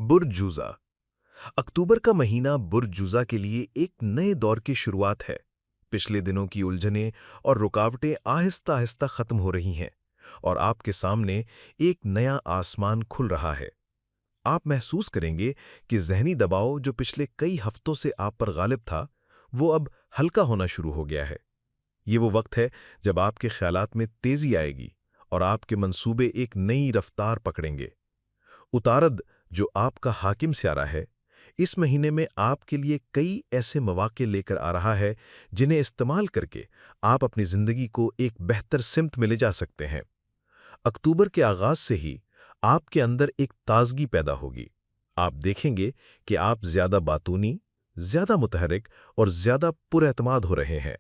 बुर्ज जूज़ा। अक्टूबर का महीना बुर्ज जूज़ा के लिए एक नए दौर की शुरुआत है। पिछले दिनों की उलझनें और रुकावटें आहिस्ता आहिस्ता खत्म हो रही हैं और आपके सामने एक नया आसमान खुल रहा है। आप महसूस करेंगे कि ज़हनी दबाव जो पिछले कई हफ्तों से आप पर गालिब था, वो अब हल्का होना शुरू हो गया है। ये वो वक्त है जब आपके ख्यालात में तेज़ी आएगी और आपके मंसूबे एक नई रफ्तार पकड़ेंगे। उतारद, जो आपका हाकिम स्यारा है, इस महीने में आपके लिए कई ऐसे मौके लेकर आ रहा है जिन्हें इस्तेमाल करके आप अपनी ज़िंदगी को एक बेहतर सिमत में ले जा सकते हैं। अक्टूबर के आगाज़ से ही आपके अंदर एक ताज़गी पैदा होगी। आप देखेंगे कि आप ज़्यादा बातूनी, ज़्यादा मुतहरिक और ज़्यादा पुरएतमाद हो रहे हैं।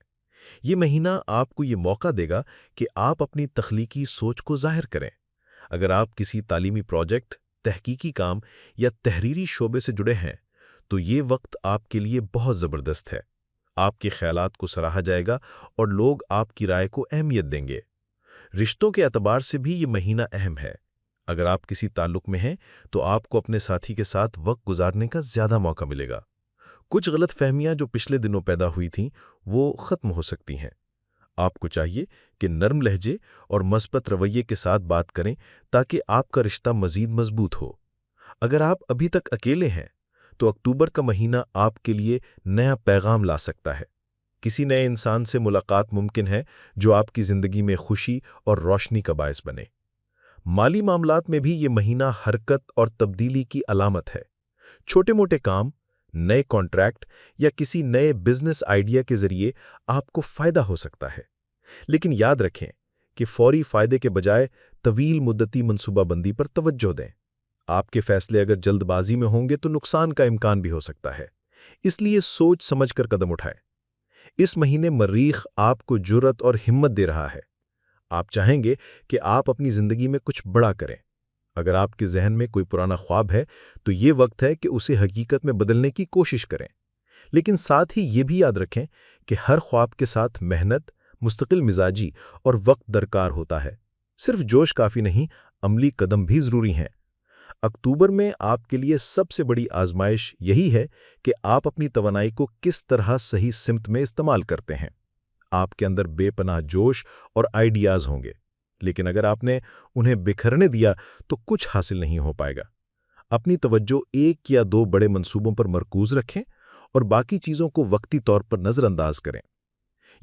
ये महीना आपको ये मौका देगा कि आप अपनी तख्लीकी सोच को ज़ाहिर करें। अगर आप किसी तालीमी प्रोजेक्ट, तहकीकी काम या तहरीरी शोबे से जुड़े हैं, तो ये वक्त आपके लिए बहुत ज़बरदस्त है। आपके ख़यालात को सराहा जाएगा और लोग आपकी राय को अहमियत देंगे। रिश्तों के एतबार से भी ये महीना अहम है। अगर आप किसी ताल्लुक में हैं, तो आपको अपने साथी के साथ वक्त गुजारने का ज़्यादा मौका मिलेगा। कुछ गलतफहमियां जो पिछले दिनों पैदा हुई थीं, वो ख़त्म हो सकती हैं। आपको चाहिए कि नरम लहजे और मस्बत रवैये के साथ बात करें ताकि आपका रिश्ता मज़ीद मजबूत हो। अगर आप अभी तक अकेले हैं, तो अक्टूबर का महीना आपके लिए नया पैगाम ला सकता है। किसी नए इंसान से मुलाकात मुमकिन है जो आपकी ज़िंदगी में खुशी और रोशनी का बायस बने। माली मामलात में भी ये महीना हरकत और तब्दीली की अलामत है। छोटे-मोटे काम, नए कॉन्ट्रैक्ट या किसी नए बिजनेस आइडिया के जरिए आपको फायदा हो सकता है। लेकिन याद रखें कि फौरी फायदे के बजाय तवील मुद्दती मंसूबाबंदी पर तवज्जो दें। आपके फैसले अगर जल्दबाजी में होंगे तो नुकसान का इम्कान भी हो सकता है, इसलिए सोच समझकर कदम उठाएं। इस महीने मरीख आपको जुर्रत और हिम्मत दे रहा है। आप चाहेंगे कि आप अपनी जिंदगी में कुछ बड़ा करें। अगर आपके जहन में कोई पुराना ख्वाब है, तो ये वक्त है कि उसे हकीकत में बदलने की कोशिश करें। लेकिन साथ ही ये भी याद रखें कि हर ख्वाब के साथ मेहनत, मुस्तकिल मिजाजी और वक्त दरकार होता है। सिर्फ जोश काफ़ी नहीं, अमली कदम भी ज़रूरी हैं। अक्टूबर में आपके लिए सबसे बड़ी आजमाइश यही है कि आप अपनी तवानाई को किस तरह सही सिमत में इस्तेमाल करते हैं। आपके अंदर बेपनाह जोश और आइडियाज़ होंगे, लेकिन अगर आपने उन्हें बिखरने दिया तो कुछ हासिल नहीं हो पाएगा। अपनी तवज्जो एक या दो बड़े मंसूबों पर मरकूज रखें और बाकी चीज़ों को वक्ती तौर पर नज़रअंदाज करें।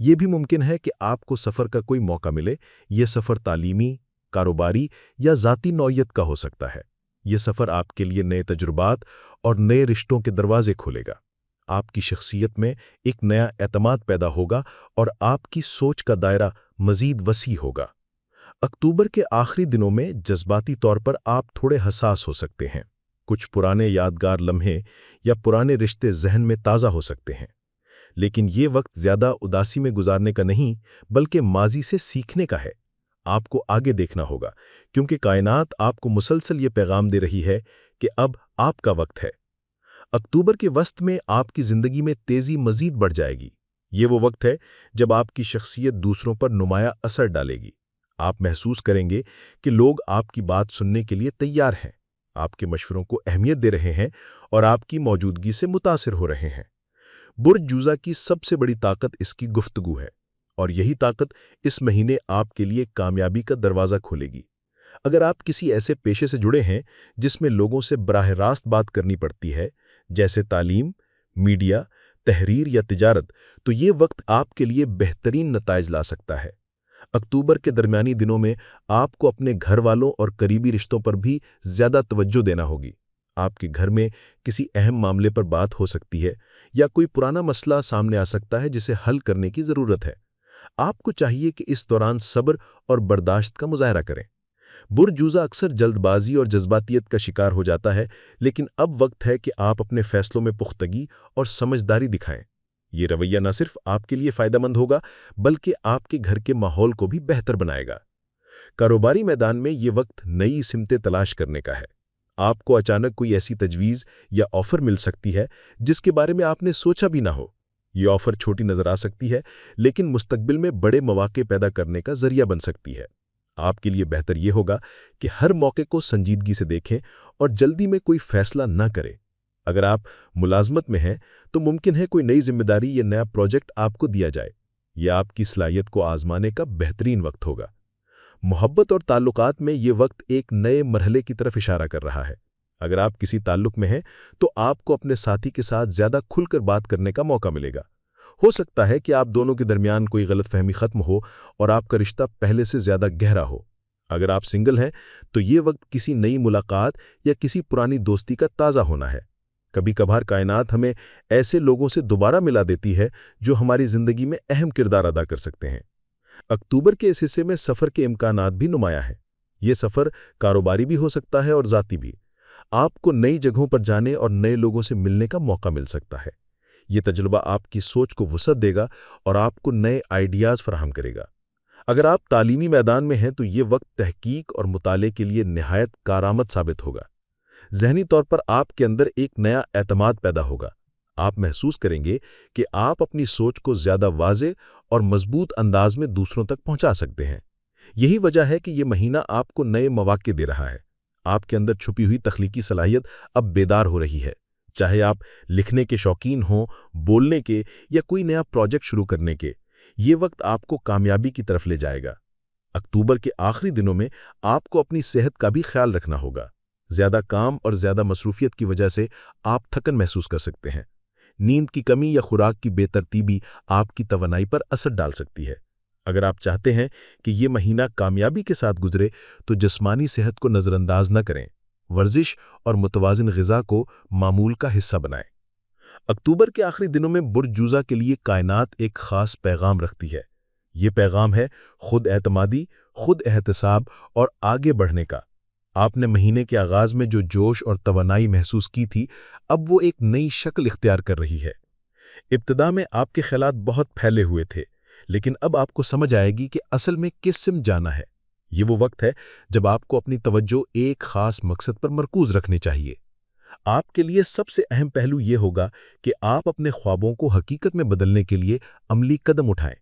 यह भी मुमकिन है कि आपको सफ़र का कोई मौका मिले। यह सफ़र तालीमी, कारोबारी या ज़ाती नौइयत का हो सकता है। यह सफ़र आपके लिए नए तजुर्बात और नए रिश्तों के दरवाजे खोलेगा। आपकी शख्सियत में एक नया एतमाद पैदा होगा और आपकी सोच का दायरा मज़ीद वसी होगा। अक्टूबर के आखिरी दिनों में जज्बाती तौर पर आप थोड़े हसास हो सकते हैं। कुछ पुराने यादगार लम्हे या पुराने रिश्ते जहन में ताज़ा हो सकते हैं। लेकिन ये वक्त ज़्यादा उदासी में गुजारने का नहीं, बल्कि माजी से सीखने का है। आपको आगे देखना होगा, क्योंकि कायनात आपको मुसलसल ये पैगाम दे रही है कि अब आपका वक्त है। अक्टूबर के वस्त में आपकी ज़िंदगी में तेज़ी मज़ीद बढ़ जाएगी। ये वो वक्त है जब आपकी शख्सियत दूसरों पर नुमाया असर डालेगी। आप महसूस करेंगे कि लोग आपकी बात सुनने के लिए तैयार हैं, आपके मशवरों को अहमियत दे रहे हैं और आपकी मौजूदगी से मुतासिर हो रहे हैं। बुर्ज जूज़ा की सबसे बड़ी ताकत इसकी गुफ्तगू है, और यही ताकत इस महीने आपके लिए कामयाबी का दरवाज़ा खोलेगी। अगर आप किसी ऐसे पेशे से जुड़े हैं जिसमें लोगों से बराह रास्त बात करनी पड़ती है, जैसे तालीम, मीडिया, तहरीर या तिजारत, तो ये वक्त आपके लिए बेहतरीन नताइज ला सकता है। अक्टूबर के दरमियानी दिनों में आपको अपने घर वालों और करीबी रिश्तों पर भी ज़्यादा तवज्जो देना होगी। आपके घर में किसी अहम मामले पर बात हो सकती है या कोई पुराना मसला सामने आ सकता है जिसे हल करने की ज़रूरत है। आपको चाहिए कि इस दौरान सब्र और बर्दाश्त का मुजाहरा करें। बुर्ज जूज़ा अक्सर जल्दबाजी और जज्बातियत का शिकार हो जाता है, लेकिन अब वक्त है कि आप अपने फैसलों में पुख्तगी और समझदारी दिखाएं। ये रवैया न सिर्फ आपके लिए फ़ायदेमंद होगा, बल्कि आपके घर के माहौल को भी बेहतर बनाएगा। कारोबारी मैदान में ये वक्त नई सिमतें तलाश करने का है। आपको अचानक कोई ऐसी तजवीज़ या ऑफ़र मिल सकती है जिसके बारे में आपने सोचा भी ना हो। ये ऑफ़र छोटी नज़र आ सकती है, लेकिन मुस्तकबिल में बड़े मौके पैदा करने का ज़रिया बन सकती है। आपके लिए बेहतर ये होगा कि हर मौके को संजीदगी से देखें और जल्दी में कोई फैसला न करें। अगर आप मुलाजमत में हैं तो मुमकिन है कोई नई जिम्मेदारी या नया प्रोजेक्ट आपको दिया जाए। यह आपकी सलाहियत को आजमाने का बेहतरीन वक्त होगा। मोहब्बत और ताल्लुकात में ये वक्त एक नए मरहले की तरफ इशारा कर रहा है। अगर आप किसी ताल्लुक में हैं तो आपको अपने साथी के साथ ज़्यादा खुलकर बात करने का मौका मिलेगा। हो सकता है कि आप दोनों के दरमियान कोई गलतफहमी खत्म हो और आपका रिश्ता पहले से ज़्यादा गहरा हो। अगर आप सिंगल हैं तो ये वक्त किसी नई मुलाकात या किसी पुरानी दोस्ती का ताज़ा होना है। कभी कभार कायनात हमें ऐसे लोगों से दोबारा मिला देती है जो हमारी ज़िंदगी में अहम किरदार अदा कर सकते हैं। अक्टूबर के इस हिस्से में सफ़र के इम्कानात भी नुमाया है। ये सफ़र कारोबारी भी हो सकता है और ज़ाती भी। आपको नई जगहों पर जाने और नए लोगों से मिलने का मौका मिल सकता है। ये तजुर्बा आपकी सोच को वुसअत देगा और आपको नए आइडियाज़ फराहम करेगा। अगर आप तालीमी मैदान में हैं तो ये वक्त तहकीक और मुताले के लिए निहायत कारआमद साबित होगा। ज़हनी तौर पर आपके अंदर एक नया एतमाद पैदा होगा। आप महसूस करेंगे कि आप अपनी सोच को ज़्यादा वाज़े और मजबूत अंदाज में दूसरों तक पहुंचा सकते हैं। यही वजह है कि ये महीना आपको नए मौके दे रहा है। आपके अंदर छुपी हुई तख्लीकी सलाहियत अब बेदार हो रही है। चाहे आप लिखने के शौकीन हों, बोलने के या कोई नया प्रोजेक्ट शुरू करने के, ये वक्त आपको कामयाबी की तरफ ले जाएगा। अक्टूबर के आखिरी दिनों में आपको अपनी सेहत का भी ख्याल रखना होगा। ज़्यादा काम और ज़्यादा मसरूफियत की वजह से आप थकन महसूस कर सकते हैं। नींद की कमी या खुराक की बेतरतीबी आपकी तवानाई पर असर डाल सकती है। अगर आप चाहते हैं कि ये महीना कामयाबी के साथ गुजरे तो जिस्मानी सेहत को नज़रअंदाज न करें। वर्जिश और मुतवाज़िन ग़िज़ा को मामूल का हिस्सा बनाएं। अक्टूबर के आखिरी दिनों में बुर्ज जूज़ा के लिए कायनात एक ख़ास पैगाम रखती है। ये पैगाम है खुद एतमादी, खुद एहतसाब और आगे बढ़ने का। आपने महीने के आगाज़ में जो जोश और तवानाई महसूस की थी, अब वो एक नई शक्ल इख्तियार कर रही है। इब्तिदा में आपके ख़यालात बहुत फैले हुए थे, लेकिन अब आपको समझ आएगी कि असल में किस सिमत जाना है। ये वो वक्त है जब आपको अपनी तवज्जो एक ख़ास मकसद पर मरकूज़ रखनी चाहिए। आपके लिए सबसे अहम पहलू ये होगा कि आप अपने ख्वाबों को हकीकत में बदलने के लिए अमली कदम उठाएं।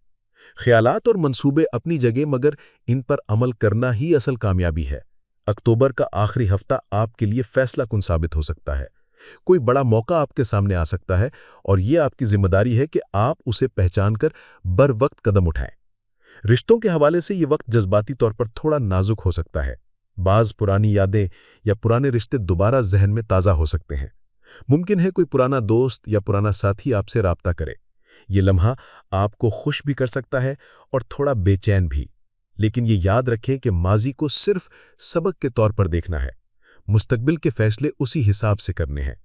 ख्यालात और मंसूबे अपनी जगह, मगर इन पर अमल करना ही असल कामयाबी है। अक्टूबर का आखिरी हफ्ता आपके लिए फैसला कुन साबित हो सकता है। कोई बड़ा मौका आपके सामने आ सकता है और ये आपकी जिम्मेदारी है कि आप उसे पहचानकर बर वक्त कदम उठाएं। रिश्तों के हवाले से ये वक्त जज्बाती तौर पर थोड़ा नाजुक हो सकता है। बाज़ पुरानी यादें या पुराने रिश्ते दोबारा जहन में ताज़ा हो सकते हैं। मुमकिन है कोई पुराना दोस्त या पुराना साथी आपसे राब्ता करे। ये लम्हा आपको खुश भी कर सकता है और थोड़ा बेचैन भी। लेकिन ये याद रखें कि माजी को सिर्फ सबक के तौर पर देखना है। मुस्तकबिल के फैसले उसी हिसाब से करने हैं।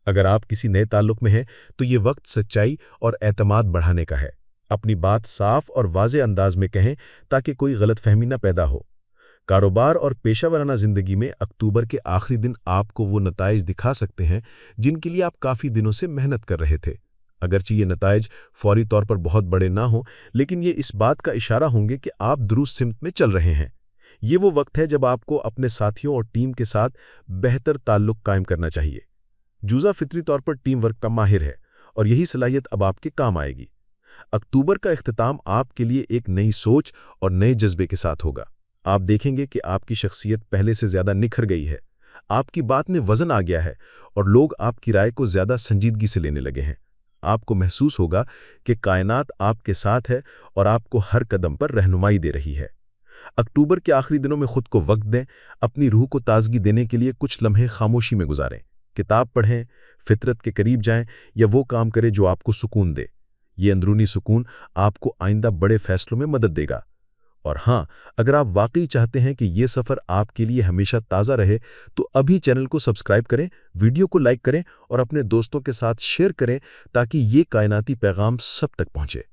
अगर आप किसी नए ताल्लुक में हैं तो ये वक्त सच्चाई और एतमाद बढ़ाने का है। अपनी बात साफ और वाज़े अंदाज में कहें ताकि कोई गलतफहमी न पैदा हो। कारोबार और पेशा वराना ज़िंदगी में अक्टूबर के आखिरी दिन आपको वो नताइज दिखा सकते हैं जिनके लिए आप काफ़ी दिनों से मेहनत कर रहे थे। अगरचे ये नताइज फौरी तौर पर बहुत बड़े ना हों, लेकिन ये इस बात का इशारा होंगे कि आप दुरुस्त सिमत में चल रहे हैं। ये वो वक्त है जब आपको अपने साथियों और टीम के साथ बेहतर ताल्लुक कायम करना चाहिए। जूज़ा फितरी तौर पर टीम वर्क का माहिर है और यही सलाहियत अब आपके काम आएगी। अक्टूबर का इख्तिताम आपके लिए एक नई सोच और नए जज्बे के साथ होगा। आप देखेंगे कि आपकी शख्सियत पहले से ज़्यादा निखर गई है। आपकी बात में वज़न आ गया है और लोग आपकी राय को ज़्यादा संजीदगी से लेने लगे हैं। आपको महसूस होगा कि कायनात आपके साथ है और आपको हर कदम पर रहनुमाई दे रही है। अक्टूबर के आखिरी दिनों में खुद को वक्त दें। अपनी रूह को ताजगी देने के लिए कुछ लम्हे खामोशी में गुजारें। किताब पढ़ें, फितरत के करीब जाएं या वो काम करें जो आपको सुकून दे। ये अंदरूनी सुकून आपको आइंदा बड़े फैसलों में मदद देगा। और हाँ, अगर आप वाकई चाहते हैं कि ये सफ़र आपके लिए हमेशा ताज़ा रहे तो अभी चैनल को सब्सक्राइब करें, वीडियो को लाइक करें और अपने दोस्तों के साथ शेयर करें ताकि ये कायनाती पैगाम सब तक पहुँचे।